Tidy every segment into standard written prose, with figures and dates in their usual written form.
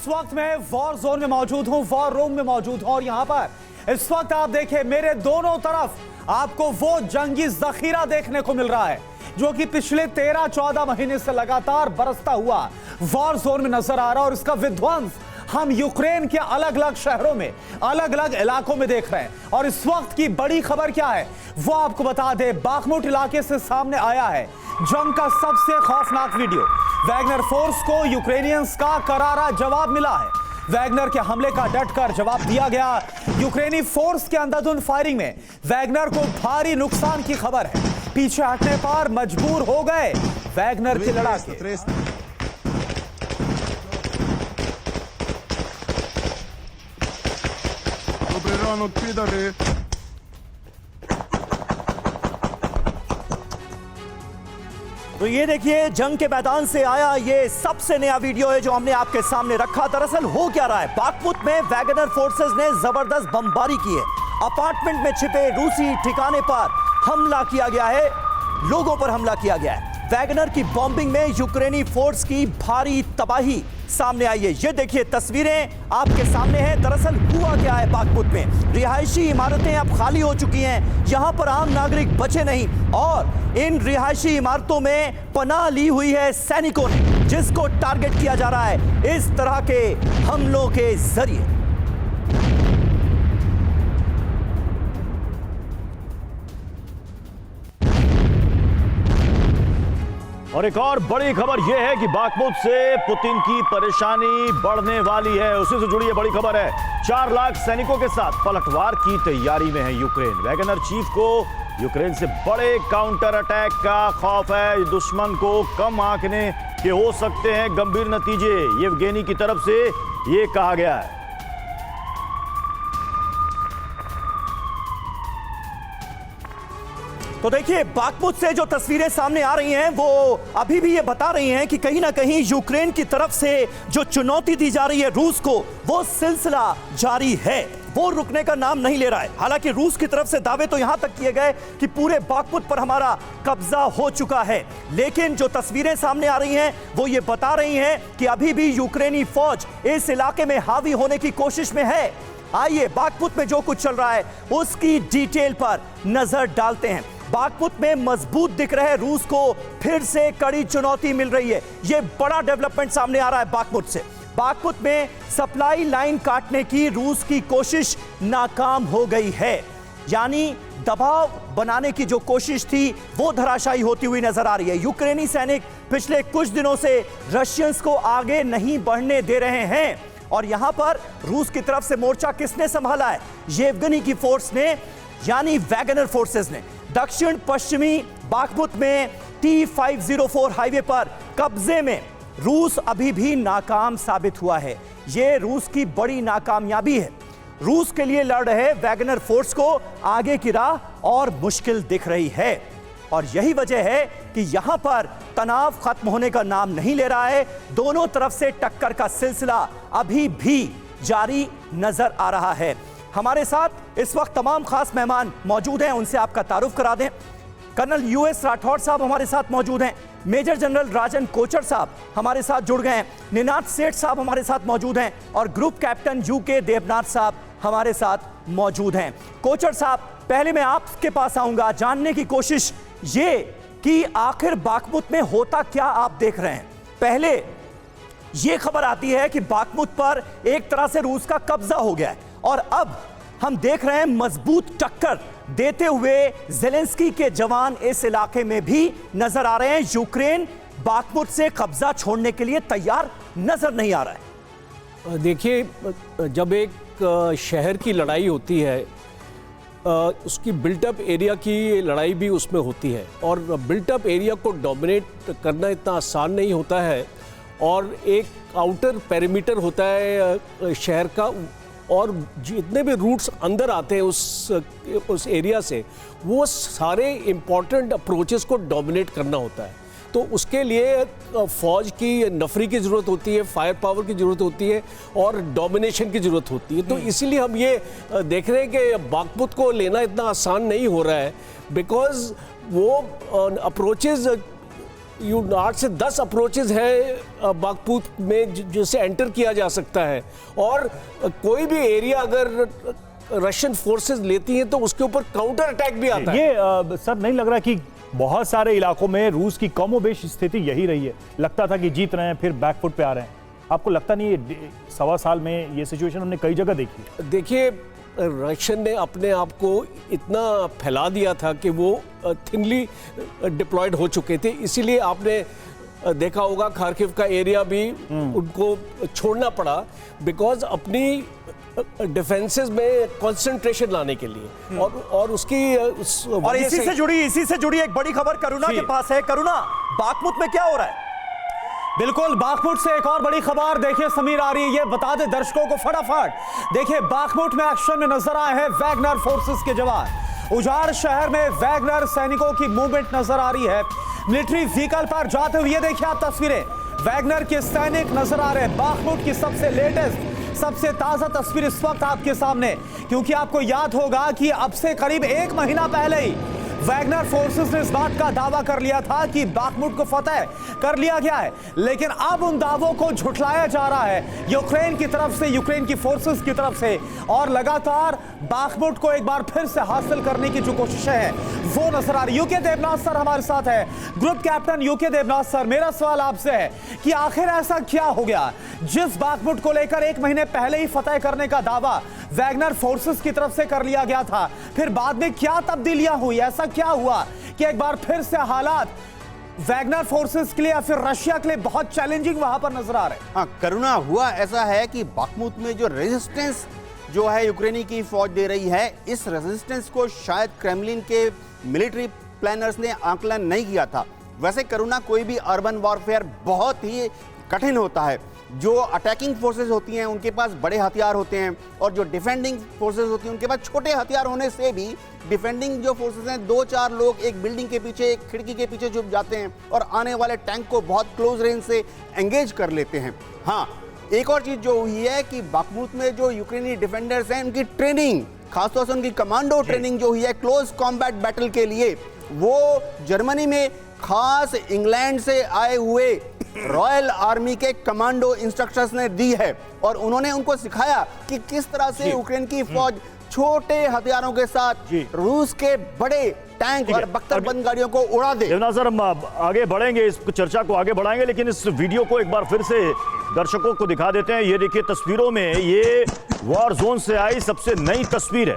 इस वक्त मैं वॉर जोन में मौजूद हूं, वॉर रूम में मौजूद हूं और यहां पर इस वक्त आप देखें मेरे दोनों तरफ आपको वो जंगी जखीरा देखने को मिल रहा है जो कि पिछले 13-14 महीने से लगातार बरसता हुआ वॉर जोन में नजर आ रहा है। और इसका विध्वंस हम यूक्रेन के अलग अलग शहरों में, अलग अलग इलाकों में देख रहे हैं। और इस वक्त की बड़ी खबर क्या है वो आपको बता दें। बाखमुट इलाके से सामने आया है जंग का सबसे खौफनाक वीडियो। वैगनर फोर्स को यूक्रेनियंस का करारा जवाब मिला है। वैगनर के हमले का डटकर जवाब दिया गया। यूक्रेनी फोर्स के अंधाधुंध फायरिंग में वैगनर को भारी नुकसान की खबर है। पीछे हटने पर मजबूर हो गए वैगनर के लड़ाके। तो ये देखिए जंग के मैदान से आया ये सबसे नया वीडियो है जो हमने आपके सामने रखा। दरअसल हो क्या रहा है, बाखमुत में वैगनर फोर्सेस ने जबरदस्त बमबारी की है। अपार्टमेंट में छिपे रूसी ठिकाने पर हमला किया गया है, लोगों पर हमला किया गया है। वैगनर की बॉम्बिंग में यूक्रेनी फोर्स की भारी तबाही सामने आई है। ये देखिए तस्वीरें आपके सामने हैं। दरअसल हुआ क्या है, बाखमुत में रिहायशी इमारतें अब खाली हो चुकी हैं, यहां पर आम नागरिक बचे नहीं और इन रिहायशी इमारतों में पनाह ली हुई है सैनिकों ने, जिसको टारगेट किया जा रहा है इस तरह के हमलों के जरिए। और एक और बड़ी खबर यह है कि बाखमुत से पुतिन की परेशानी बढ़ने वाली है। उसी से जुड़ी ये बड़ी खबर है। 4 लाख सैनिकों के साथ पलटवार की तैयारी में है यूक्रेन। वैगनर चीफ को यूक्रेन से बड़े काउंटर अटैक का खौफ है। दुश्मन को कम आंकने के हो सकते हैं गंभीर नतीजे, येवगेनी की तरफ से ये कहा गया है। तो देखिए बाखमुत से जो तस्वीरें सामने आ रही हैं वो अभी भी ये बता रही हैं कि कहीं ना कहीं यूक्रेन की तरफ से जो चुनौती दी जा रही है रूस को, वो सिलसिला जारी है, वो रुकने का नाम नहीं ले रहा है। हालांकि रूस की तरफ से दावे तो यहां तक किए गए कि पूरे बाखमुत पर हमारा कब्जा हो चुका है, लेकिन जो तस्वीरें सामने आ रही हैं वो ये बता रही हैं कि अभी भी यूक्रेनी फौज इस इलाके में हावी होने की कोशिश में है। आइए बाखमुत में जो कुछ चल रहा है उसकी डिटेल पर नजर डालते हैं। बाखमुत में मजबूत दिख रहे रूस को फिर से कड़ी चुनौती मिल रही है। यह बड़ा डेवलपमेंट सामने आ रहा है बाखमुत से। बाखमुत में सप्लाई लाइन काटने की रूस की कोशिश नाकाम हो गई है, यानी दबाव बनाने की जो कोशिश थी वो धराशायी होती हुई नजर आ रही है। यूक्रेनी सैनिक पिछले कुछ दिनों से रशियंस को आगे नहीं बढ़ने दे रहे हैं और यहां पर रूस की तरफ से मोर्चा किसने संभाला है? येवगनी की फोर्स ने, यानी वैगनर फोर्सेस ने। दक्षिण पश्चिमी बाखमुत में T504 हाईवे पर कब्जे में रूस अभी भी नाकाम साबित हुआ है। यह रूस की बड़ी नाकामयाबी है। रूस के लिए लड़ रहे वैगनर फोर्स को आगे की राह और मुश्किल दिख रही है और यही वजह है कि यहां पर तनाव खत्म होने का नाम नहीं ले रहा है। दोनों तरफ से टक्कर का सिलसिला अभी भी जारी नजर आ रहा है। हमारे साथ इस वक्त तमाम खास मेहमान मौजूद हैं, उनसे आपका तारुफ करा दें। कर्नल US राठौड़ साहब हमारे साथ मौजूद हैं। मेजर जनरल राजन कोचर साहब हमारे साथ जुड़ गए हैं। निनाद सेठ साहब हमारे साथ मौजूद हैं और ग्रुप कैप्टन UK देवनाथ साहब हमारे साथ मौजूद हैं। कोचर साहब, पहले मैं आपके पास आऊंगा, जानने की कोशिश ये कि आखिर बाखमुत में होता क्या आप देख रहे हैं। पहले ये खबर आती है कि बाखमुत पर एक तरह से रूस का कब्जा हो गया है और अब हम देख रहे हैं मजबूत टक्कर देते हुए ज़ेलेंस्की के जवान इस इलाके में भी नजर आ रहे हैं। यूक्रेन बाखमुत से कब्जा छोड़ने के लिए तैयार नजर नहीं आ रहा है। देखिए, जब एक शहर की लड़ाई होती है उसकी बिल्टअप एरिया की लड़ाई भी उसमें होती है और बिल्टअप एरिया को डोमिनेट करना इतना आसान नहीं होता है और एक आउटर पेरीमीटर होता है शहर का और जितने भी रूट्स अंदर आते हैं उस एरिया से, वो सारे इम्पॉर्टेंट अप्रोचेस को डोमिनेट करना होता है। तो उसके लिए फौज की नफरी की ज़रूरत होती है, फायर पावर की ज़रूरत होती है और डोमिनेशन की ज़रूरत होती है। तो इसीलिए हम ये देख रहे हैं कि बाखमुत को लेना इतना आसान नहीं हो रहा है, बिकॉज वो अप्रोचेस यू 8 से 10 अप्रोचेज हैं बागपूत में जिससे एंटर किया जा सकता है, और कोई भी एरिया अगर रशियन फोर्सेस लेती हैं तो उसके ऊपर काउंटर अटैक भी आता है। ये सर नहीं लग रहा कि बहुत सारे इलाकों में रूस की कमोबेश स्थिति यही रही है, लगता था कि जीत रहे हैं फिर बैकफुट पे आ रहे हैं। आपको लगता नहीं है 1.25 साल में ये सिचुएशन हमने कई जगह देखी है? देखिए, रशियन ने अपने आप को इतना फैला दिया था कि वो थिनली डिप्लॉयड हो चुके थे, इसीलिए आपने देखा होगा खार्किव का एरिया भी उनको छोड़ना पड़ा, बिकॉज अपनी डिफेंसेस में कंसंट्रेशन लाने के लिए। और उसकी और इसी से जुड़ी एक बड़ी खबर करुणा के पास है। करुणा, बागमुत में क्या हो रहा है? बिल्कुल, बागमुट से एक और बड़ी खबर देखिए समीर आ रही है, ये बता दे दर्शकों को फटाफट। देखिए, बागमुट में एक्शन में नजर आए हैं वैगनर फोर्सेस के जवान। उजाड़ शहर में वैगनर सैनिकों की मूवमेंट नजर आ रही है, मिलिट्री व्हीकल पर जाते हुए। देखिए आप तस्वीरें, वैगनर के सैनिक नजर आ रहे हैं। बागमुट की सबसे लेटेस्ट, सबसे ताजा तस्वीर इस वक्त आपके सामने, क्योंकि आपको याद होगा कि अब से करीब 1 महीना पहले ही वैगनर फोर्सेस ने इस बात का दावा कर लिया था कि बागमुट को फतेह कर लिया गया है, लेकिन अब उन दावों को झुठलाया जा रहा है यूक्रेन की तरफ से, यूक्रेन की फोर्सेस की तरफ से, और लगातार बागमुट को एक बार फिर से हासिल करने की जो कोशिशें हैं वो नजर आ रही। यूके देवनाथ सर हमारे साथ है, group captain U K Devnath sir. मेरा सवाल आपसे है कि आखिर ऐसा क्या हो गया जिस बागमुट को लेकर 1 महीने पहले ही फतेह करने का दावा वैगनर फोर्सेस की तरफ से कर लिया गया था, फिर बाद में क्या तब्दीलियां हुई? ऐसा क्या हुआ कि एक बार फिर से हालात वैगनर फोर्सेस के लिए या फिर रशिया के लिए बहुत चैलेंजिंग वहां पर नजर आ रहे हैं? हाँ, करुणा, हुआ ऐसा है कि बागमुत में जो रेजिस्टेंस जो है यूक्रेनी की फौज दे रही है, इस रेजिस्टेंस को शायद क्रेमलिन के मिलिट्री प्लानर्स ने आकलन नहीं किया था। वैसे करुणा, कोई भी अर्बन वॉरफेयर बहुत ही कठिन होता है। जो अटैकिंग फोर्सेस होती हैं उनके पास बड़े हथियार होते हैं, और जो डिफेंडिंग फोर्सेस होती हैं उनके पास छोटे हथियार होने से भी डिफेंडिंग जो फोर्सेस हैं 2-4 लोग एक बिल्डिंग के पीछे, एक खिड़की के पीछे छुप जाते हैं और आने वाले टैंक को बहुत क्लोज रेंज से एंगेज कर लेते हैं। हाँ, एक और चीज़ जो हुई है कि बागमुत में जो यूक्रेनी डिफेंडर्स हैं उनकी ट्रेनिंग, खासतौर से उनकी कमांडो ट्रेनिंग जो हुई है क्लोज कॉम्बैट बैटल के लिए, वो जर्मनी में खास इंग्लैंड से आए हुए रॉयल आर्मी के कमांडो इंस्ट्रक्टर्स ने दी है, और उन्होंने उनको सिखाया कि किस तरह से यूक्रेन की फौज छोटे हथियारों के साथ रूस के बड़े टैंक और बख्तरबंद गाड़ियों को उड़ा दे। देवनाथ सर, हम आगे बढ़ेंगे, इस चर्चा को आगे बढ़ाएंगे, लेकिन इस वीडियो को एक बार फिर से दर्शकों को दिखा देते हैं। ये देखिए तस्वीरों में, ये वॉर जोन से आई सबसे नई तस्वीर है,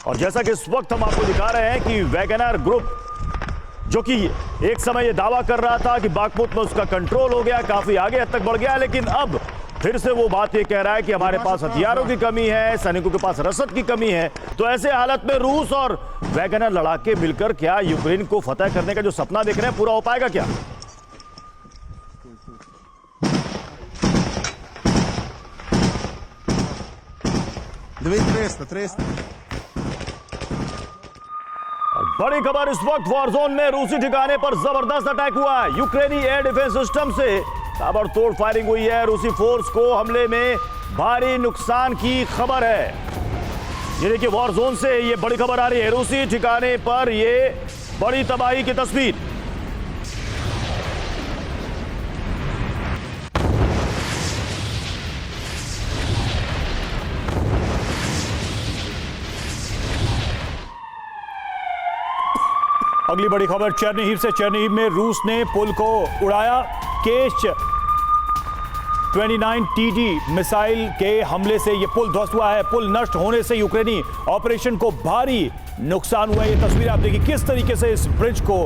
और जैसा कि इस वक्त हम आपको दिखा रहे हैं कि वैगनर ग्रुप, जो कि एक समय ये दावा कर रहा था कि बागमुत में उसका कंट्रोल हो गया, काफी आगे हद तक बढ़ गया, लेकिन अब फिर से वो बात ये कह रहा है कि हमारे पास हथियारों की कमी है, सैनिकों के पास रसद की कमी है। तो ऐसे हालत में रूस और वैगनर लड़ाके मिलकर क्या यूक्रेन को फतेह करने का जो सपना देख रहे हैं पूरा हो पाएगा क्या? बड़ी खबर इस वक्त, वॉर जोन में रूसी ठिकाने पर जबरदस्त अटैक हुआ है। यूक्रेनी एयर डिफेंस सिस्टम से ताबड़तोड़ फायरिंग हुई है। रूसी फोर्स को हमले में भारी नुकसान की खबर है। ये देखिए, वॉर जोन से ये बड़ी खबर आ रही है, रूसी ठिकाने पर ये बड़ी तबाही की तस्वीर। अगली बड़ी खबर चेरनीहिव से। चेरनीहिव में रूस ने पुल को उड़ाया। केच 29 TD मिसाइल के हमले से यह पुल ध्वस्त हुआ है। पुल नष्ट होने से यूक्रेनी ऑपरेशन को भारी नुकसान हुआ है। ये तस्वीर आप देखिए किस तरीके से इस ब्रिज को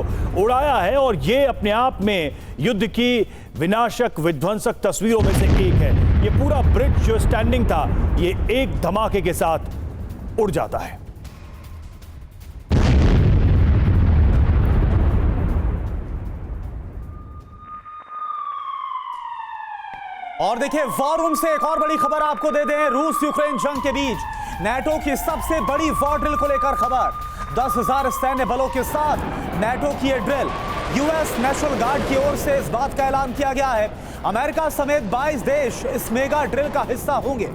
उड़ाया है, और ये अपने आप में युद्ध की विनाशक विध्वंसक तस्वीरों में से एक है। ये पूरा ब्रिज जो स्टैंडिंग था, ये एक धमाके के साथ उड़ जाता है। और देखिए, वॉर रूम से एक और बड़ी खबर आपको दे दें। रूस यूक्रेन जंग के बीच नाटो की सबसे बड़ी वॉर ड्रिल को लेकर खबर। 10,000 सैन्य बलों के साथ नाटो की यह ड्रिल यूएस नेशनल गार्ड की ओर से इस बात का ऐलान किया गया है। अमेरिका समेत 22 देश इस मेगा ड्रिल का हिस्सा होंगे।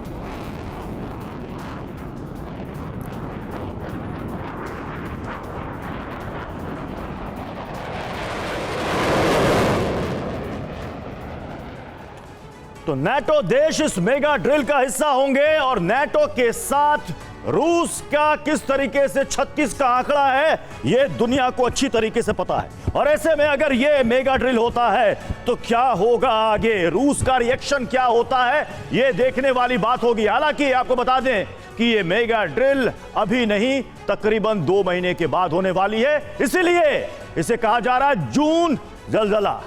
तो नाटो देश इस मेगा ड्रिल का हिस्सा होंगे और नाटो के साथ रूस का किस तरीके से 36 का आंकड़ा है यह दुनिया को अच्छी तरीके से पता है। और ऐसे में अगर यह मेगा ड्रिल होता है तो क्या होगा आगे, रूस का रिएक्शन क्या होता है, यह देखने वाली बात होगी। हालांकि आपको बता दें कि यह मेगा ड्रिल अभी नहीं, तकरीबन 2 महीने के बाद होने वाली है, इसीलिए इसे कहा जा रहा है जून जलजला,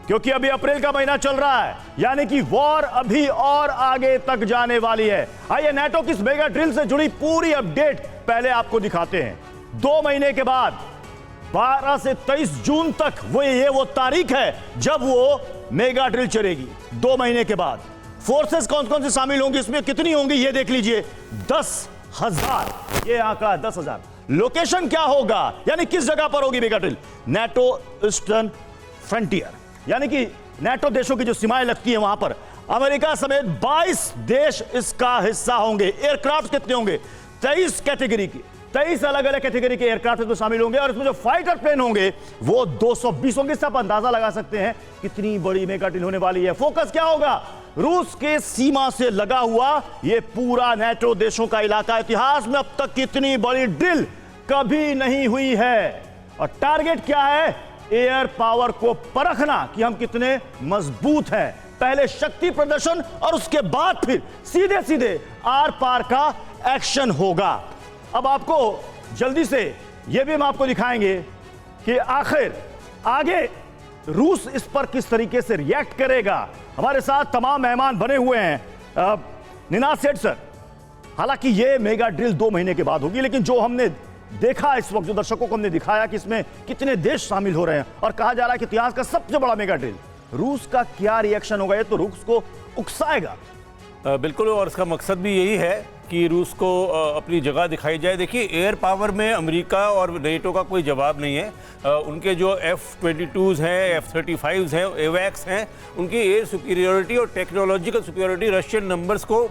क्योंकि अभी अप्रैल का महीना चल रहा है, यानी कि वॉर अभी और आगे तक जाने वाली है। आइए नाटो की इस मेगा ड्रिल से जुड़ी पूरी अपडेट पहले आपको दिखाते हैं। 2 महीने के बाद 12 से 23 जून तक वो तारीख है जब वो मेगा ड्रिल चलेगी। 2 महीने के बाद फोर्सेस कौन कौन से शामिल होंगी, इसमें कितनी होंगी ये देख लीजिए, 10,000, ये आंकड़ा 10,000। लोकेशन क्या होगा, यानी किस जगह पर होगी mega drill, NATO eastern frontier, यानी कि नाटो देशों की जो सीमाएं लगती हैं वहां पर अमेरिका समेत 22 देश इसका हिस्सा होंगे। एयरक्राफ्ट कितने होंगे, 23 कैटेगरी की, 23 अलग अलग कैटेगरी के एयरक्राफ्ट इसमें शामिल होंगे और इसमें जो फाइटर प्लेन होंगे वो 220 होंगे। इससे आप अंदाजा लगा सकते हैं कितनी बड़ी मेगा ड्रिल होने वाली है। फोकस क्या होगा, रूस के सीमा से लगा हुआ ये पूरा नाटो देशों का इलाका। इतिहास में अब तक कितनी बड़ी ड्रिल कभी नहीं हुई है और टारगेट क्या है, एयर पावर को परखना कि हम कितने मजबूत हैं। पहले शक्ति प्रदर्शन और उसके बाद फिर सीधे सीधे आर पार का एक्शन होगा। अब आपको जल्दी से यह भी हम आपको दिखाएंगे कि आखिर आगे रूस इस पर किस तरीके से रिएक्ट करेगा। हमारे साथ तमाम मेहमान बने हुए हैं। निनाद सेठ सर, हालांकि यह मेगा ड्रिल 2 महीने के बाद होगी, लेकिन जो हमने देखा इस वक्त, जो दर्शकों को हमने दिखाया कि इसमें कितने देश शामिल हो रहे हैं और कहा जा रहा है कि इतिहास का सबसे बड़ा मेगा ड्रिल, रूस का क्या रिएक्शन होगा, ये तो रूस को उकसाएगा। बिल्कुल, और इसका मकसद भी यही है कि रूस को अपनी जगह दिखाई जाए। देखिए, एयर पावर में अमेरिका और नेटो का कोई जवाब नहीं है। उनके जो F-22s हैं, F-35s हैं, एवैक्स हैं, उनकी एयर सुपीरियरिटी और टेक्नोलॉजिकल सुपीरियरिटी रशियन नंबर्स को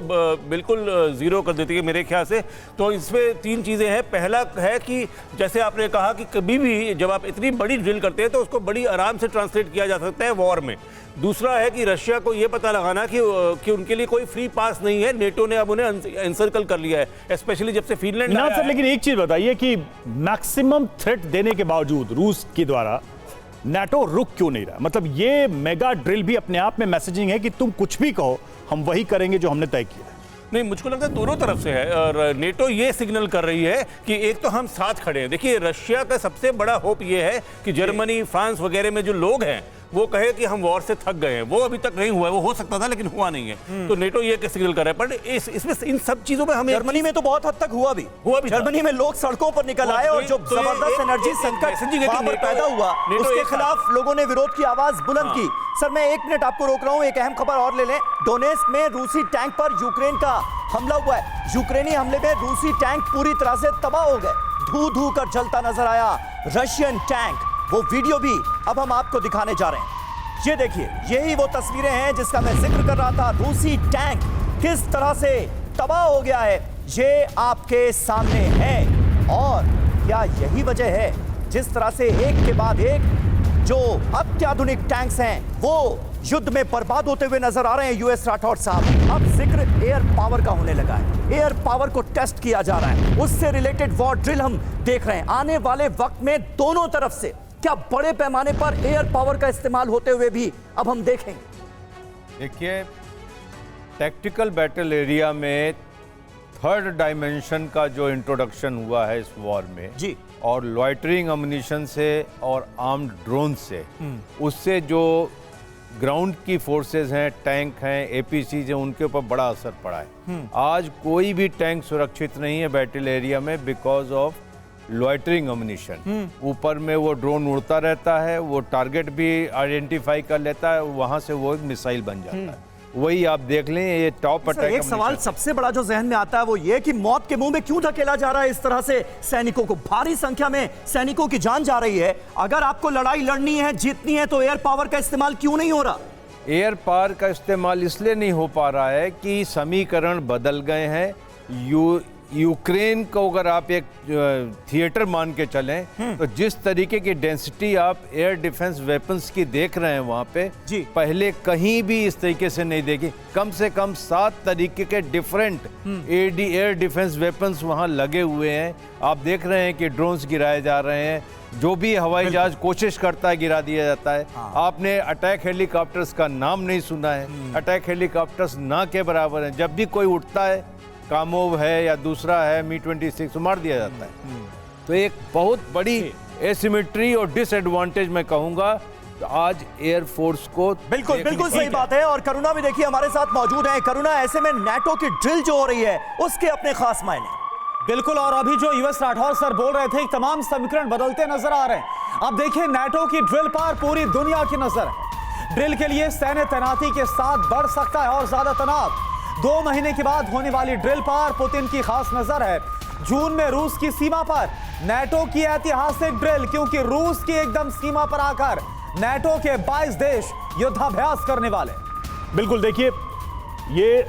बिल्कुल ज़ीरो कर देती है मेरे ख्याल से। तो इसमें 3 चीज़ें हैं। पहला है कि जैसे आपने कहा कि कभी भी जब आप इतनी बड़ी ड्रिल करते हैं तो उसको बड़ी आराम से ट्रांसलेट किया जा सकता है वॉर में। दूसरा है कि रशिया को यह पता लगाना कि उनके लिए कोई फ्री पास नहीं है, नेटो ने अब उन्हें एनसर्कल कर लिया है, स्पेशली जब से फिनलैंड आया है। लेकिन एक चीज बताइए कि मैक्सिमम थ्रेट देने के बावजूद रूस के द्वारा नाटो रुक क्यों नहीं रहा? मतलब ये मेगा ड्रिल भी अपने आप में मैसेजिंग है कि तुम कुछ भी कहो, हम वही करेंगे जो हमने तय किया है। नहीं, मुझको लगता है दोनों तरफ से है और नेटो ये सिग्नल कर रही है कि एक तो हम साथ खड़े हैं। देखिए, रशिया का सबसे बड़ा होप ये है कि जर्मनी, फ्रांस वगैरह में जो लोग हैं वो कहे कि हम वॉर से थक गए हैं। वो अभी तक नहीं हुआ है, वो हो सकता था लेकिन हुआ नहीं है। तो नेटो ये सिग्नल कर रहा है, पर इसमें इन सब चीजों में हमें जर्मनी में तो बहुत हद तक हुआ भी जर्मनी में लोग सड़कों पर निकल आए और जो जबरदस्त एनर्जी संकट वहां पर पैदा हुआ, उसके खिलाफ लोगों ने विरोध की आवाज बुलंद की। सर, मैं 1 मिनट आपको रोक रहा हूं, एक अहम खबर और ले लें। डोनेस्क में रूसी टैंक पर यूक्रेन का हमला हुआ है। यूक्रेनी हमले में रूसी टैंक पूरी तरह से तबाह हो गए, धू धू कर जलता नजर आया रशियन टैंक। वो वीडियो भी अब हम आपको दिखाने जा रहे हैं। ये देखिए, यही वो तस्वीरें हैं जिसका मैं जिक्र कर रहा था। रूसी टैंक किस तरह से तबाह हो गया है ये आपके सामने है। और क्या यही वजह है जिस तरह से एक के बाद एक जो अत्याधुनिक टैंक्स हैं वो युद्ध में बर्बाद होते हुए नजर आ रहे हैं? यूएस राठौड़ साहब, अब जिक्र एयर पावर का होने लगा है। एयर पावर को टेस्ट किया जा रहा है, उससे रिलेटेड वॉर ड्रिल हम देख रहे हैं। आने वाले वक्त में दोनों तरफ से क्या बड़े पैमाने पर एयर पावर का इस्तेमाल होते हुए भी अब हम देखेंगे? देखिए, टैक्टिकल बैटल एरिया में 3rd डायमेंशन का जो इंट्रोडक्शन हुआ है इस वॉर में जी, और लॉइटरिंग अम्युनिशन से और आर्म्ड ड्रोन से, उससे जो ग्राउंड की फोर्सेस हैं, टैंक हैं, एपीसीज हैं, उनके ऊपर बड़ा असर पड़ा है। आज कोई भी टैंक सुरक्षित नहीं है बैटल एरिया में बिकॉज ऑफ लॉइटरिंग अम्युनिशन। ऊपर में वो ड्रोन उड़ता रहता है, वो टारगेट भी आइडेंटिफाई कर लेता है, वहां से वो एक मिसाइल बन जाता है। वही आप देख लें, ये टॉप अटैक। एक सवाल सबसे बड़ा जो जहन में आता है वो ये कि मौत के मुंह में क्यों धकेला जा रहा है इस तरह से सैनिकों को? भारी संख्या में सैनिकों की जान जा रही है। अगर आपको लड़ाई लड़नी है, जीतनी है, तो एयर पावर का इस्तेमाल क्यों नहीं हो रहा? एयर पावर का इस्तेमाल इसलिए नहीं हो पा रहा है कि समीकरण बदल गए हैं। यूक्रेन को अगर आप एक थिएटर मान के चलें तो जिस तरीके की डेंसिटी आप एयर डिफेंस वेपन्स की देख रहे हैं वहां पे जी। पहले कहीं भी इस तरीके से नहीं देखी। कम से कम 7 तरीके के डिफरेंट एयर डिफेंस वेपन्स वहां लगे हुए हैं। आप देख रहे हैं कि ड्रोन्स गिराए जा रहे हैं, जो भी हवाई जहाज कोशिश करता है गिरा दिया जाता है। आपने अटैक हेलीकॉप्टर्स का नाम नहीं सुना है। अटैक हेलीकॉप्टर्स ना के बराबर हैं। जब भी कोई उठता है, कामोव है या दूसरा है मी-26, मार दिया जाता है। तो एक बहुत बड़ी एसिमेट्री और डिसएडवांटेज मैं कहूंगा आज एयरफोर्स को। बिल्कुल बिल्कुल सही बात है। और करुणा भी देखिए हमारे साथ मौजूद है। करुणा, ऐसे में नाटो की ड्रिल जो हो रही है उसके अपने खास मायने। बिल्कुल, और अभी जो यूएस राठौर सर बोल रहे थे, तमाम समीकरण बदलते नजर आ रहे हैं। अब देखिए नाटो की ड्रिल पर पूरी दुनिया की नजर है। ड्रिल के लिए सैन्य तैनाती के साथ बढ़ सकता है और ज्यादा तनाव। 2 महीने के बाद होने वाली ड्रिल पर पुतिन की खास नजर है। जून में रूस की सीमा पर नाटो की ऐतिहासिक ड्रिल, क्योंकि रूस की एकदम सीमा पर आकर नाटो के 22 देश युद्धाभ्यास करने वाले। बिल्कुल, देखिए ये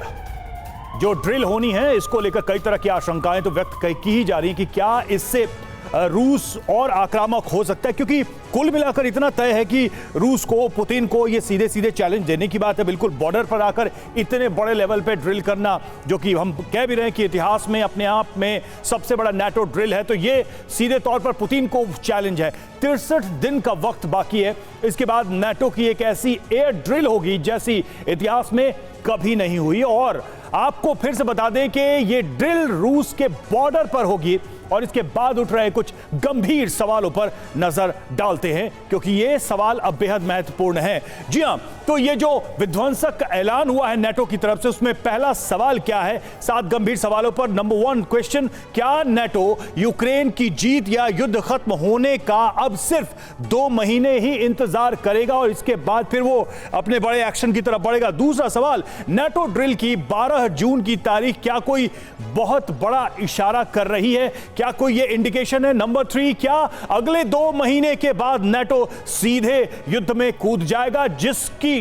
जो ड्रिल होनी है इसको लेकर कई तरह की आशंकाएं तो व्यक्त की ही जा रही हैं कि क्या इससे रूस और आक्रामक हो सकता है, क्योंकि कुल मिलाकर इतना तय है कि रूस को, पुतिन को ये सीधे सीधे चैलेंज देने की बात है। बिल्कुल बॉर्डर पर आकर इतने बड़े लेवल पे ड्रिल करना, जो कि हम कह भी रहे हैं कि इतिहास में अपने आप में सबसे बड़ा नाटो ड्रिल है, तो ये सीधे तौर पर पुतिन को चैलेंज है। 63 दिन का वक्त बाकी है। इसके बाद नाटो की एक ऐसी एयर ड्रिल होगी जैसी इतिहास में कभी नहीं हुई। और आपको फिर से बता दें कि ये ड्रिल रूस के बॉर्डर पर होगी और इसके बाद उठ रहे कुछ गंभीर सवालों पर नजर डालते हैं, क्योंकि ये सवाल अब बेहद महत्वपूर्ण है। जी हां, तो ये जो विध्वंसक का ऐलान हुआ है नाटो की तरफ से, उसमें पहला सवाल क्या है? 7 गंभीर सवालों पर नंबर 1 क्वेश्चन, क्या नाटो यूक्रेन की जीत या युद्ध खत्म होने का अब सिर्फ 2 महीने ही इंतजार करेगा और इसके बाद फिर वो अपने बड़े एक्शन की तरफ बढ़ेगा? दूसरा सवाल, नाटो ड्रिल की 12 जून की तारीख क्या कोई बहुत बड़ा इशारा कर रही है? क्या कोई ये इंडिकेशन है? नंबर 3, क्या अगले 2 महीने के बाद नाटो सीधे युद्ध में कूद जाएगा,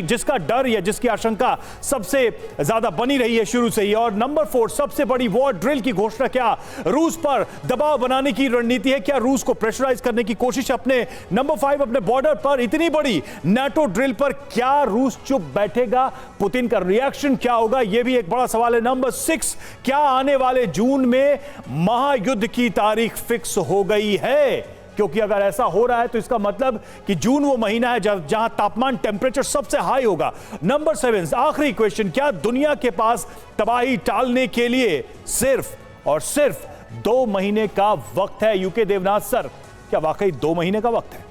जिसका डर या जिसकी आशंका सबसे ज्यादा बनी रही है शुरू से ही? और नंबर 4, सबसे बड़ी वॉर ड्रिल की घोषणा क्या रूस पर दबाव बनाने की रणनीति है? क्या रूस को प्रेशराइज करने की कोशिश अपने? नंबर 5, अपने बॉर्डर पर इतनी बड़ी नाटो ड्रिल पर क्या रूस चुप बैठेगा? पुतिन का रिएक्शन क्या होगा? यह भी एक बड़ा सवाल है। नंबर 6, क्या आने वाले जून में महायुद्ध की तारीख फिक्स हो गई है? क्योंकि अगर ऐसा हो रहा है तो इसका मतलब कि जून वो महीना है जहां तापमान, टेंपरेचर सबसे हाई होगा। नंबर 7, आखिरी क्वेश्चन, क्या दुनिया के पास तबाही टालने के लिए सिर्फ और सिर्फ 2 महीने का वक्त है? यूके देवनाथ सर, क्या वाकई 2 महीने का वक्त है?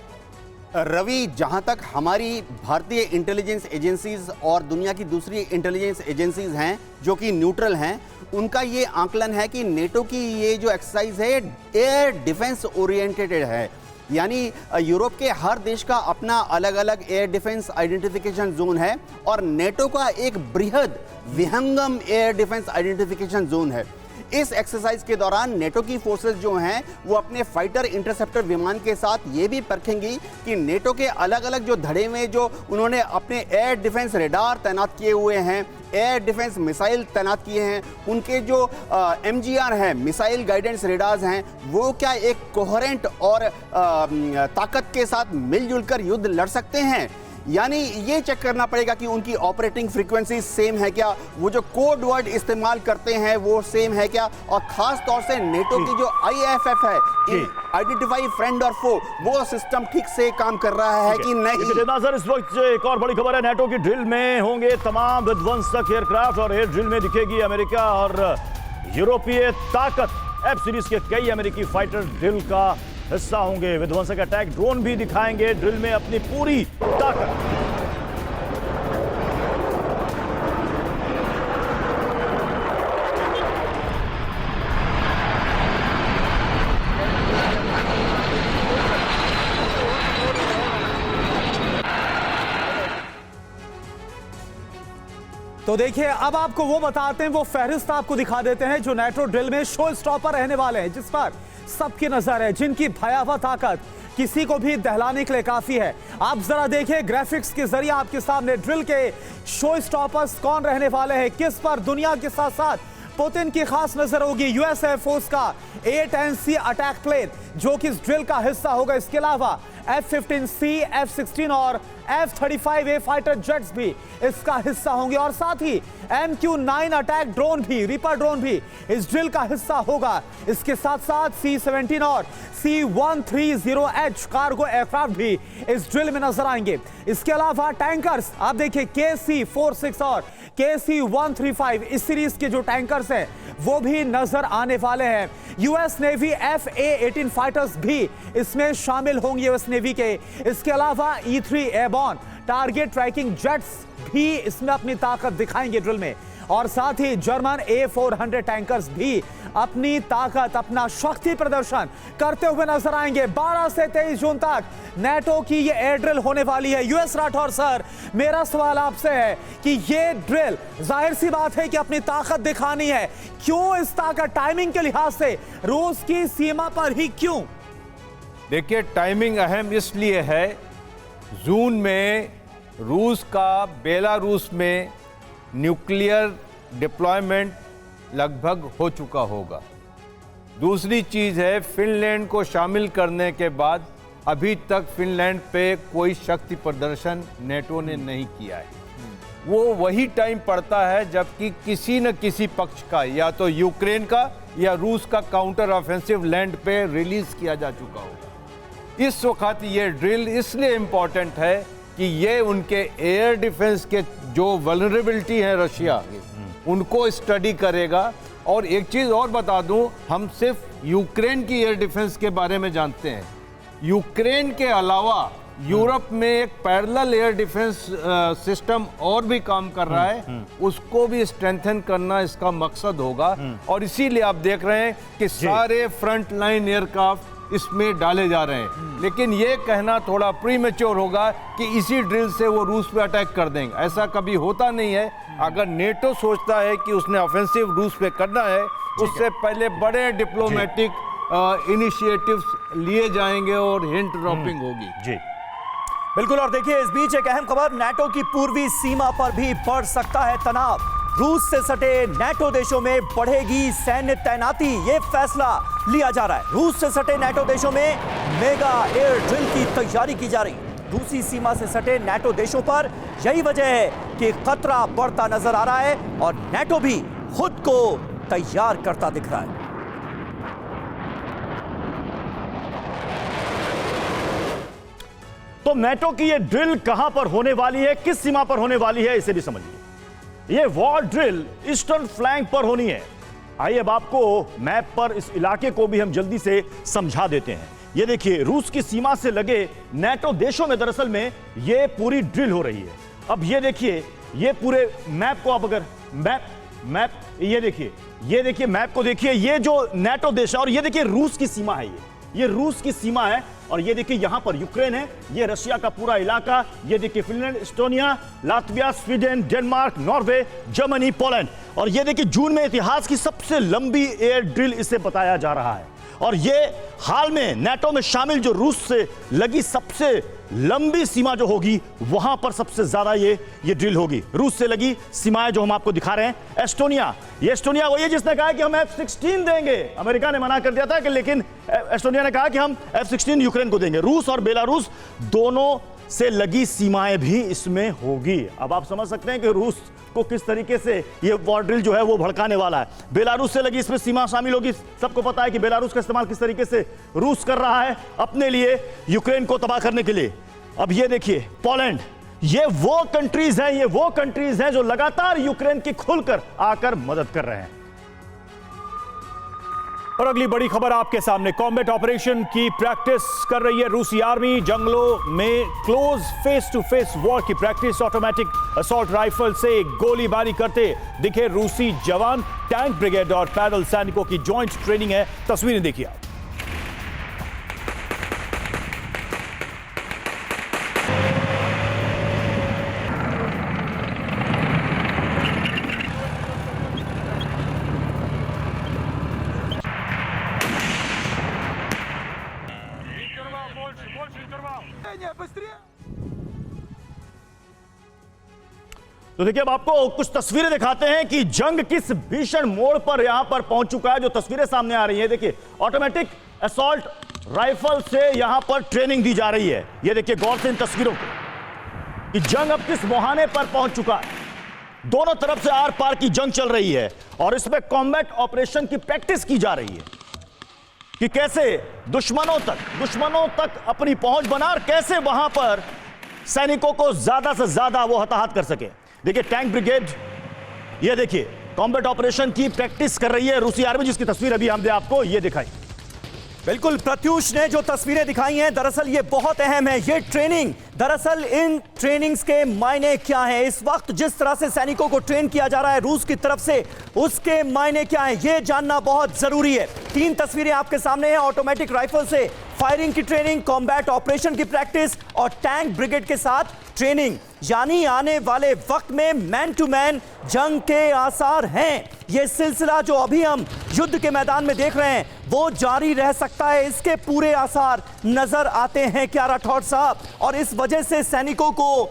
रवि, जहां तक हमारी भारतीय इंटेलिजेंस एजेंसीज और दुनिया की दूसरी इंटेलिजेंस एजेंसीज हैं जो कि न्यूट्रल हैं, उनका ये आकलन है कि नेटो की ये जो एक्सरसाइज है एयर डिफेंस ओरिएंटेड है। यानी यूरोप के हर देश का अपना अलग अलग एयर डिफेंस आइडेंटिफिकेशन जोन है और नेटो का एक बृहद विहंगम एयर डिफेंस आइडेंटिफिकेशन जोन है। इस एक्सरसाइज के दौरान नेटो की फोर्सेस जो हैं वो अपने फाइटर इंटरसेप्टर विमान के साथ ये भी परखेंगी कि नेटो के अलग अलग जो धड़े में जो उन्होंने अपने एयर डिफेंस रेडार तैनात किए हुए हैं, एयर डिफेंस मिसाइल तैनात किए हैं, उनके जो MGR हैं, मिसाइल गाइडेंस रेडार्स हैं, वो क्या एक कोहेरेंट और ताकत के साथ मिलजुल कर युद्ध लड़ सकते हैं? यानी ये चेक करना पड़ेगा कि उनकी ऑपरेटिंग फ्रीक्वेंसी सेम है क्या, वो जो कोड वर्ड इस्तेमाल करते हैं वो सेम है क्या, और खास तौर से नेटो की जो IFF है, आइडेंटिफाई फ्रेंड और फो, वो सिस्टम ठीक से काम कर रहा है कि नहीं? सर, इस वक्त एक और बड़ी खबर है, नाटो की ड्रिल में होंगे तमाम विध्वंसक एयरक्राफ्ट और एयर ड्रिल में दिखेगी अमेरिका और यूरोपीय ताकत। F सीरीज के कई अमेरिकी फाइटर ड्रिल का हिस्सा होंगे। विध्वंसक अटैक ड्रोन भी दिखाएंगे ड्रिल में अपनी पूरी ताकत। तो देखिए, अब आपको वो बताते हैं, वो फहरिस्त आपको दिखा देते हैं जो नाटो ड्रिल में शो स्टॉपर रहने वाले हैं, जिस पर सबकी नजर है, जिनकी भयावह ताकत किसी को भी दहलाने के लिए काफी है। आप जरा देखिए ग्राफिक्स के जरिए आपके सामने ड्रिल के शो स्टॉपर्स कौन रहने वाले हैं, किस पर दुनिया के साथ साथ पुतिन की खास नजर होगी यूएस एयरफोर्स का A-10C अटैक प्लेन, जो कि इस ड्रिल का हिस्सा होगा। इसके अलावा F-15C, F-16 और F-35A फाइटर जेट्स भी इसका हिस्सा होंगे और साथ ही MQ-9 अटैक ड्रोन भी, रीपर ड्रोन भी इस ड्रिल का हिस्सा होगा। इसके साथ साथ C-17 और C-130H कार्गो एयरक्राफ्ट भी इस ड्रिल में नजर आएंगे। इसके अलावा टैंकर्स आप देखिए KC-46 और KC-135 इस सीरीज के जो टैंकर्स हैं वो भी नजर आने वाले हैं। यूएस नेवी FA-18 फाइटर्स भी इसमें शामिल होंगे यूएस नेवी के। इसके अलावा E-3 airborne target trekking jets भी इसमें अपनी ताकत दिखाएंगे ड्रिल में और साथ ही जर्मन A-400 टैंकर्स भी अपनी ताकत, अपना शक्ति प्रदर्शन करते हुए नजर आएंगे। 12 से 23 जून तक नेटो की ये एयर ड्रिल होने वाली है। यूएस राठौर सर, मेरा सवाल आपसे है कि ये ड्रिल जाहिर सी बात है कि अपनी ताकत दिखानी है, क्यों इस ताकत टाइमिंग के लिहाज से रूस की सीमा पर ही क्यों? देखिए, टाइमिंग अहम इसलिए है, जून में रूस का बेलारूस में न्यूक्लियर डिप्लॉयमेंट लगभग हो चुका होगा। दूसरी चीज़ है, फिनलैंड को शामिल करने के बाद अभी तक फिनलैंड पे कोई शक्ति प्रदर्शन नेटो ने नहीं किया है। वो वही टाइम पड़ता है जबकि किसी न किसी पक्ष का, या तो यूक्रेन का या रूस का काउंटर ऑफेंसिव लैंड पे रिलीज किया जा चुका होगा। इस वक्त ये ड्रिल इसलिए इम्पॉर्टेंट है कि ये उनके एयर डिफेंस के जो वल्नरेबिलिटी है रशिया, उनको स्टडी करेगा। और एक चीज़ और बता दूं, हम सिर्फ यूक्रेन की एयर डिफेंस के बारे में जानते हैं। यूक्रेन के अलावा यूरोप में एक पैरेलल एयर डिफेंस सिस्टम और भी काम कर रहा है, उसको भी स्ट्रेंथन करना इसका मकसद होगा। और इसीलिए आप देख रहे हैं कि सारे फ्रंट लाइन एयरक्राफ्ट इसमें डाले जा रहे हैं। लेकिन ये कहना थोड़ा प्रीमेच्योर होगा कि इसी ड्रिल से वो रूस पे अटैक कर देंगे, ऐसा कभी होता नहीं है। अगर नेटो सोचता है कि उसने ऑफेंसिव रूस पे करना है, उससे पहले बड़े डिप्लोमेटिक इनिशिएटिव्स लिए जाएंगे और हिंट ड्रॉपिंग होगी। जी बिल्कुल। और देखिए, इस बीच एक अहम खबर, नाटो की पूर्वी सीमा पर भी बढ़ सकता है तनाव। रूस से सटे नाटो देशों में बढ़ेगी सैन्य तैनाती, ये फैसला लिया जा रहा है। रूस से सटे नाटो देशों में मेगा एयर ड्रिल की तैयारी की जा रही है। रूसी सीमा से सटे नाटो देशों पर यही वजह है कि खतरा बढ़ता नजर आ रहा है और नाटो भी खुद को तैयार करता दिख रहा है। तो नेटो की ये ड्रिल कहां पर होने वाली है, किस सीमा पर होने वाली है, इसे भी समझिए। ये वॉर ड्रिल ईस्टर्न फ्लैंक पर होनी है। आइए अब आपको मैप पर इस इलाके को भी हम जल्दी से समझा देते हैं। ये देखिए, रूस की सीमा से लगे नाटो देशों में दरअसल में ये पूरी ड्रिल हो रही है। अब ये देखिए, ये पूरे मैप को आप अगर मैप ये देखिए मैप को देखिए, ये जो नाटो देश है और ये देखिए रूस की सीमा है, ये रूस की सीमा है। और ये देखिए यहां पर यूक्रेन है, ये रशिया का पूरा इलाका, ये देखिए Finland, Estonia, Latvia, Sweden, Denmark, Norway, Germany, Poland. और ये देखिए जून में इतिहास की सबसे लंबी एयर ड्रिल इसे बताया जा रहा है। और ये हाल में नाटो में शामिल जो रूस से लगी सबसे लंबी सीमा जो होगी, वहां पर सबसे ज्यादा ये ड्रिल होगी। रूस से लगी सीमाएं जो हम आपको दिखा रहे हैं। एस्टोनिया, ये एस्टोनिया वही है जिसने कहा कि हम F-16 देंगे। अमेरिका ने मना कर दिया था कि, लेकिन एस्टोनिया ने कहा कि हम F-16 यूक्रेन को देंगे। रूस और बेलारूस दोनों से लगी सीमाएं भी इसमें होगी। अब आप समझ सकते हैं कि रूस को किस तरीके से ये वॉर ड्रिल जो है वो भड़काने वाला है। बेलारूस से लगी इसमें सीमा शामिल होगी। सबको पता है कि बेलारूस का इस्तेमाल किस तरीके से रूस कर रहा है अपने लिए, यूक्रेन को तबाह करने के लिए। अब ये देखिए पोलैंड, ये वो कंट्रीज हैं जो लगातार यूक्रेन की खुलकर आकर मदद कर रहे हैं। और अगली बड़ी खबर आपके सामने, कॉम्बैट ऑपरेशन की प्रैक्टिस कर रही है रूसी आर्मी। जंगलों में close face to face war की प्रैक्टिस, ऑटोमेटिक असॉल्ट राइफल से गोलीबारी करते दिखे रूसी जवान। टैंक ब्रिगेड और पैदल सैनिकों की जॉइंट ट्रेनिंग है। तस्वीरें देखिए आप। तो देखिए अब आपको कुछ तस्वीरें दिखाते हैं कि जंग किस भीषण मोड़ पर यहां पर पहुंच चुका है। जो तस्वीरें सामने आ रही हैं, देखिए ऑटोमेटिक असॉल्ट राइफल से यहां पर ट्रेनिंग दी जा रही है। ये देखिए गौर से इन तस्वीरों को कि जंग अब किस मुहाने पर पहुंच चुका है। दोनों तरफ से आर पार की जंग चल रही है और इसमें कॉम्बैट ऑपरेशन की प्रैक्टिस की जा रही है कि कैसे दुश्मनों तक अपनी पहुंच बना और कैसे वहां पर सैनिकों को ज्यादा से ज्यादा वो हताहत कर सके। देखिए टैंक ब्रिगेड, ये देखिए कॉम्बैट ऑपरेशन की प्रैक्टिस कर रही है रूसी आर्मी, जिसकी तस्वीर अभी हमने आपको ये दिखाई। बिल्कुल, प्रत्युष ने जो तस्वीरें दिखाई हैं दरअसल ये बहुत अहम है। ये ट्रेनिंग, दरअसल इन ट्रेनिंग्स के मायने क्या हैं, इस वक्त जिस तरह से सैनिकों को ट्रेन किया जा रहा है रूस की तरफ से, उसके मायने क्या हैं, ये जानना बहुत जरूरी है। 3 तस्वीरें आपके सामने हैं। ऑटोमेटिक राइफल से फायरिंग की ट्रेनिंग, कॉम्बैट ऑपरेशन की प्रैक्टिस और टैंक ब्रिगेड के साथ ट्रेनिंग, यानी आने वाले वक्त में मैन टू मैन जंग के आसार हैं। यह सिलसिला जो अभी हम युद्ध के मैदान में देख रहे हैं वो जारी रह सकता है, इसके पूरे आसार नजर आते हैं क्या राठौड़ साहब। और इस वजह से सैनिकों को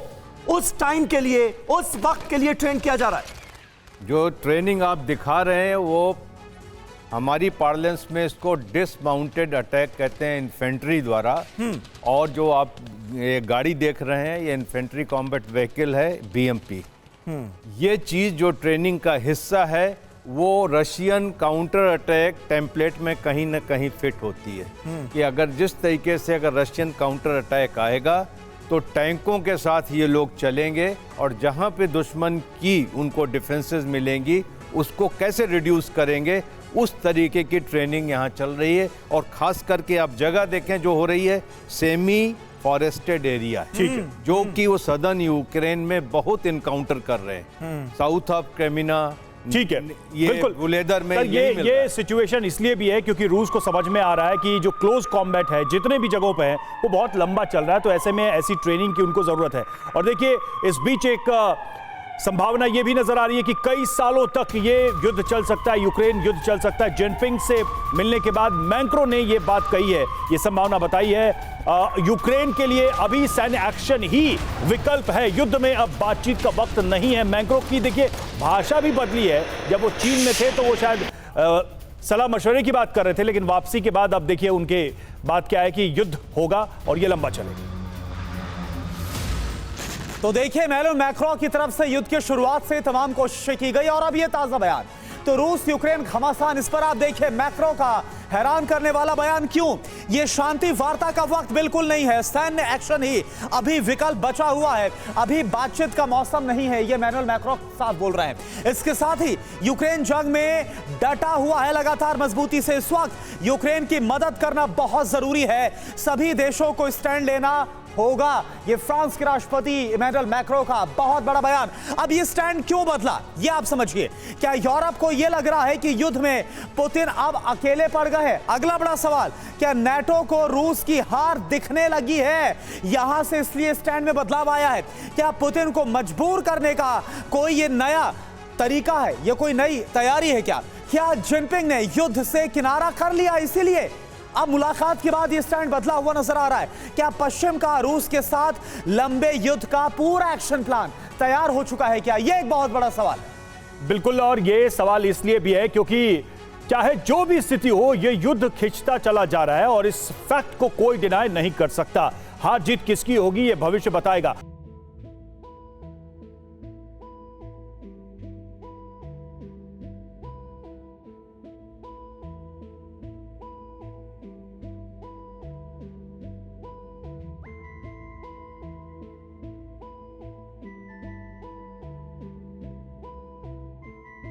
उस टाइम के लिए, उस वक्त के लिए ट्रेन किया जा रहा है। जो ट्रेनिंग आप दिखा रहे हैं वो हमारी पार्लेंस में इसको डिसमाउंटेड अटैक कहते हैं इन्फेंट्री द्वारा। और जो आप ये गाड़ी देख रहे हैं ये इन्फेंट्री कॉम्बैट व्हीकल है बीएमपी। ये चीज़ जो ट्रेनिंग का हिस्सा है वो रशियन काउंटर अटैक टेम्पलेट में कहीं ना कहीं फिट होती है कि अगर जिस तरीके से अगर रशियन काउंटर अटैक आएगा तो टैंकों के साथ ये लोग चलेंगे और जहाँ पे दुश्मन की उनको डिफेंसेस मिलेंगी उसको कैसे रिड्यूस करेंगे, उस तरीके की ट्रेनिंग यहाँ चल रही है। और ख़ास करके आप जगह देखें जो हो रही है सेमी फॉरेस्टेड एरिया, ठीक है, जो कि वो सदर्न यूक्रेन में बहुत इनकाउंटर कर रहे हैं, साउथ ऑफ क्रेमिना, ठीक है, ये बिल्कुल गुलेदर में ये सिचुएशन इसलिए भी है क्योंकि रूस को समझ में आ रहा है कि जो क्लोज कॉम्बैट है जितने भी जगहों पे है वो बहुत लंबा चल रहा है, तो ऐसे में ऐसी ट्रेनिंग की उनको जरूरत है। और देखिए इस बीच एक संभावना ये भी नजर आ रही है कि कई सालों तक ये युद्ध चल सकता है, यूक्रेन युद्ध चल सकता है। जिनपिंग से मिलने के बाद मैक्रो ने ये बात कही है, ये संभावना बताई है। यूक्रेन के लिए अभी सैन्य एक्शन ही विकल्प है, युद्ध में अब बातचीत का वक्त नहीं है। मैक्रो की देखिए भाषा भी बदली है, जब वो चीन में थे तो वो शायद सलाह मशवरे की बात कर रहे थे, लेकिन वापसी के बाद अब देखिए उनके बात क्या है कि युद्ध होगा और ये लंबा चलेगा। तो देखिए इमैनुअल मैक्रों की तरफ से युद्ध की शुरुआत से तमाम कोशिशें की गई और अब ये ताजा बयान, तो रूस यूक्रेन घमासान, इस पर आप देखिए मैक्रो का हैरान करने वाला बयान। क्यों? ये शांति वार्ता का वक्त बिल्कुल नहीं है, सैन्य एक्शन ही अभी विकल्प बचा हुआ है, अभी बातचीत का मौसम नहीं है, ये इमैनुअल मैक्रो साफ बोल रहे हैं। इसके साथ ही यूक्रेन जंग में डटा हुआ है लगातार मजबूती से। इस वक्त यूक्रेन की मदद करना बहुत जरूरी है, सभी देशों को स्टैंड लेना होगा। ये फ्रांस के राष्ट्रपति इमैनुअल मैक्रो का बहुत बड़ा बयान। अब ये स्टैंड क्यों बदला, ये आप समझिए। क्या यूरोप को ये लग रहा है कि युद्ध में पुतिन अब अकेले पड़ गए हैं? अगला बड़ा सवाल, क्या नाटो को रूस की हार दिखने लगी है, यहां से इसलिए स्टैंड में बदलाव आया है? क्या पुतिन को मजबूर करने का कोई ये नया तरीका है, ये कोई नई तैयारी है? क्या जिनपिंग ने युद्ध से किनारा कर लिया इसीलिए अब मुलाकात के बाद ये स्टैंड बदला हुआ नजर आ रहा है? क्या पश्चिम का रूस के साथ लंबे युद्ध का पूरा एक्शन प्लान तैयार हो चुका है क्या? ये एक बहुत बड़ा सवाल है। बिल्कुल, और ये सवाल इसलिए भी है क्योंकि चाहे जो भी स्थिति हो ये युद्ध खिंचता चला जा रहा है और इस फैक्ट को कोई डिनाई नहीं कर सकता। हार जीत किसकी होगी ये भविष्य बताएगा।